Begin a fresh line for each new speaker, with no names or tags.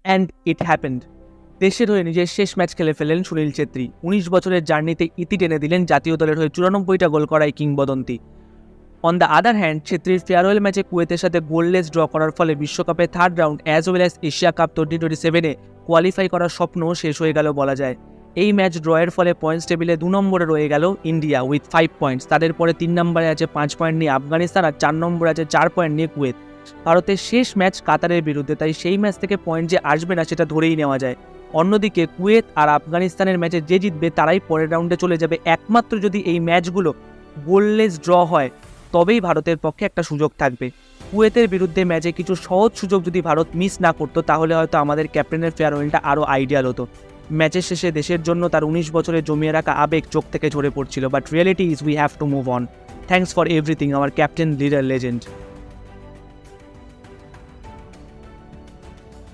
And it happened. দেশের হয়ে নিজের শেষ ম্যাচ খেলে ফেলেন সুনীল ছেত্রী। 19 বছরের জার্নিতে ইতি টেনে দিলেন জাতীয় দলের হয়ে 94টা গোল করাই কিংবদন্তি। অন দ্য আদার হ্যান্ড, ছেত্রীর ফেয়ারওয়েল ম্যাচে কুয়েতের সাথে গোললেস ড্র করার ফলে বিশ্বকাপে third round as well as Asia cup 2027-এ কোয়ালিফাই করার স্বপ্নও শেষ হয়ে গেল বলা যায়। এই ম্যাচ ড্রয়ের ফলে পয়েন্টস টেবিলে 2 নম্বরে রয়ে গেল ইন্ডিয়া উইথ 5 পয়েন্টস। তাদের পরে 3 নম্বরে আছে 5 পয়েন্ট নিয়ে আফগানিস্তান, আর 4 নম্বরে আছে 4 পয়েন্ট নিয়ে কুয়েত। ভারতের শেষ ম্যাচ কাতারের বিরুদ্ধে, তাই সেই ম্যাচ থেকে পয়েন্ট যে আসবে না সেটা ধরেই নেওয়া যায়। অন্যদিকে কুয়েত আর আফগানিস্তানের ম্যাচে যে জিতবে তারাই পরের রাউন্ডে চলে যাবে। একমাত্র যদি এই ম্যাচগুলো গোললেস ড্র হয় তবেই ভারতের পক্ষে একটা সুযোগ থাকবে। কুয়েতের বিরুদ্ধে ম্যাচে কিছু সহজ সুযোগ যদি ভারত মিস না করতো তাহলে হয়তো আমাদের ক্যাপ্টেনের ফেয়ারওয়েলটা আরও আইডিয়াল হতো। ম্যাচের শেষে দেশের জন্য তার 19 বছরে জমিয়ে রাখা আবেগ চোখ থেকে ঝরে পড়ছিল। But reality is we have to move on. Thanks for everything hour captain, leader, legend.